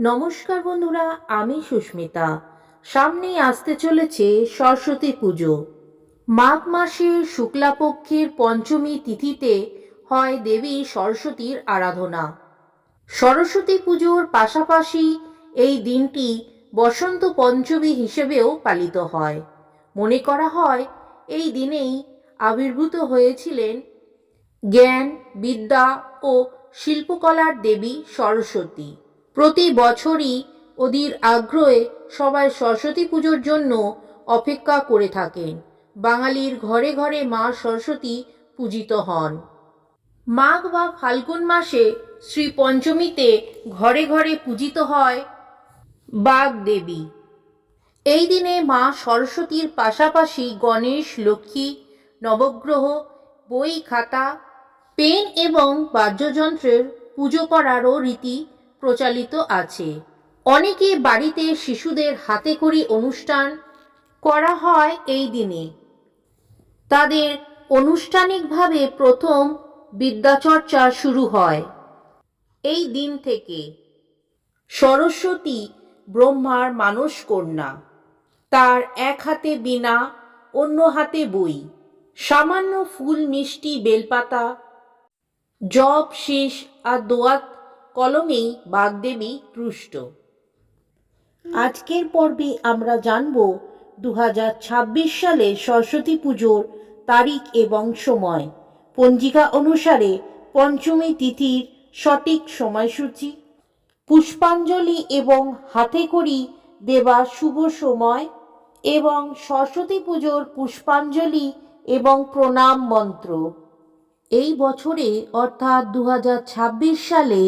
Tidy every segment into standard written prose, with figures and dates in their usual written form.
নমস্কার বন্ধুরা, আমি সুস্মিতা। সামনেই আসতে চলেছে সরস্বতী পুজো। মাঘ মাসের শুক্লাপক্ষের পঞ্চমী তিথিতে হয় দেবী সরস্বতীর আরাধনা। সরস্বতী পুজোর পাশাপাশি এই দিনটি বসন্ত পঞ্চমী হিসেবেও পালিত হয়। মনে করা হয় এই দিনেই আবির্ভূত হয়েছিলেন জ্ঞান, বিদ্যা ও শিল্পকলার দেবী সরস্বতী। প্রতি বছরই অধীর আগ্রহে সবাই সরস্বতী পুজোর জন্য অপেক্ষা করে থাকেন। বাঙালির ঘরে ঘরে মা সরস্বতী পূজিত হন। মাঘ বা ফাল্গুন মাসে শ্রী পঞ্চমীতে ঘরে ঘরে পূজিত হয় বাগদেবী। এই দিনে মা সরস্বতীর পাশাপাশি গণেশ, লক্ষ্মী, নবগ্রহ, বই খাতা, পেন এবং বাদ্যযন্ত্রের পুজো করারও রীতি প্রচলিত আছে। অনেকে বাড়িতে শিশুদের হাতেখড়ি অনুষ্ঠান করা হয় এই দিনে। তাদের আনুষ্ঠানিকভাবে প্রথম বিদ্যাচর্চা শুরু হয় এই দিন থেকে। সরস্বতী ব্রহ্মার মানস কন্যা। তার এক হাতে বীণা, অন্য হাতে বই। সামান্য ফুল, মিষ্টি, বেলপাতা, জপ, শীষ আর দোয়াত কলমেই বাগদেবী তুষ্ট। আজকের পর্বে আমরা জানব 2026 সালে সরস্বতী পুজোর তারিখ এবং সময়, পঞ্জিকা অনুসারে পঞ্চমী তিথির সঠিক সময়সূচি, পুষ্পাঞ্জলি এবং হাতেখড়ি দেবার শুভ সময় এবং সরস্বতী পুজোর পুষ্পাঞ্জলি এবং প্রণাম মন্ত্র। এই বছরে অর্থাৎ 2026 সালে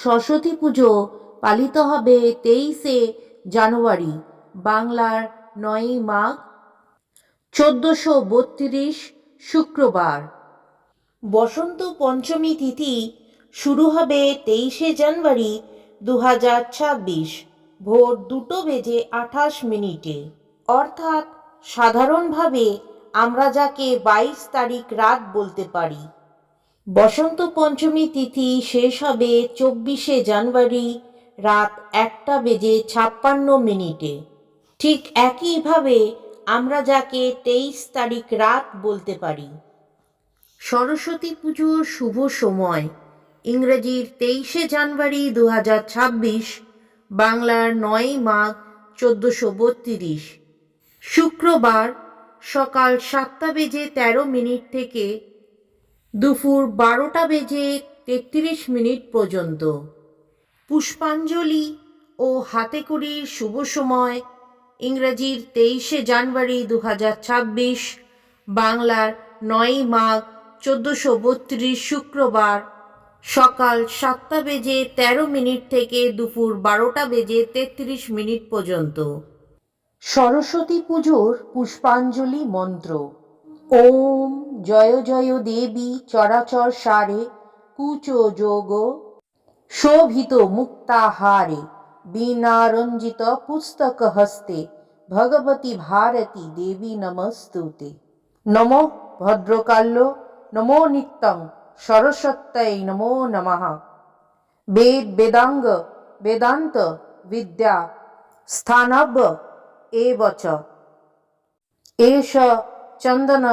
সরস্বতী পুজো পালিত হবে 23শে জানুয়ারি, বাংলার 9ই মাঘ, 1432 শুক্রবার। বসন্ত পঞ্চমী তিথি শুরু হবে 23শে জানুয়ারি 2026 ভোর 2:28 অর্থাৎ সাধারণভাবে আমরা যাকে 22 তারিখ রাত বলতে পারি। বসন্ত পঞ্চমী তিথি শেষ হবে 24শে জানুয়ারি রাত 1:56 ঠিক একইভাবে আমরা যাকে 23 তারিখ রাত বলতে পারি। সরস্বতী পুজোর শুভ সময় ইংরেজির 23শে জানুয়ারি 2026, বাংলার 9ই মাঘ 1432 শুক্রবার সকাল 7:13 থেকে দুপুর 12:33 পর্যন্ত। পুষ্পাঞ্জলি ও হাতেখড়ির শুভ সময় ইংরেজির 23শে জানুয়ারি 2026, বাংলার 9ই মাঘ 1432 শুক্রবার সকাল 7:13 থেকে দুপুর 12:33 পর্যন্ত। সরস্বতী পুজোর পুষ্পাঞ্জলি মন্ত্র। ওম জয় জয় দেবী চরাচর সারে কুচো যোগ শোভিত মুক্তাহারে বীণারঞ্জিত পুস্তক হস্তে ভগবতী ভারতী দেবী নমস্তুতে। নমো ভদ্রকাল্য নমো নিত্যং সরস্বত্যৈ নমো নমঃ। বেদ বেদাঙ্গ বেদান্ত বিদ্যা স্থানব্য এবচ এষ চন্দন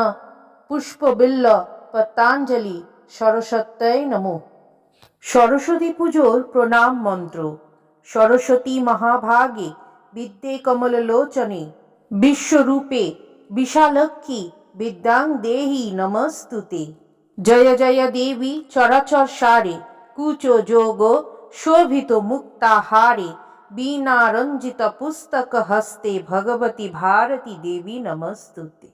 পুষ্পবিল্ল পত্রাঞ্জলি সরস্বত্যৈ নমঃ। সরস্বতী পুজোর প্রণাম মন্ত্র। সরস্বতী মহাভাগে বিদ্যে কমললোচনে বিশ্বরূপে বিশালক্ষী বিদ্যাং দেহি নমস্তুতে। জয় জয় দেবী চরাচর সারে কুচো যোগ শোভিত মুক্তাহারে বীণারঞ্জিত পুস্তক হস্তে ভগবতী ভারতী দেবী নমস্তুতে।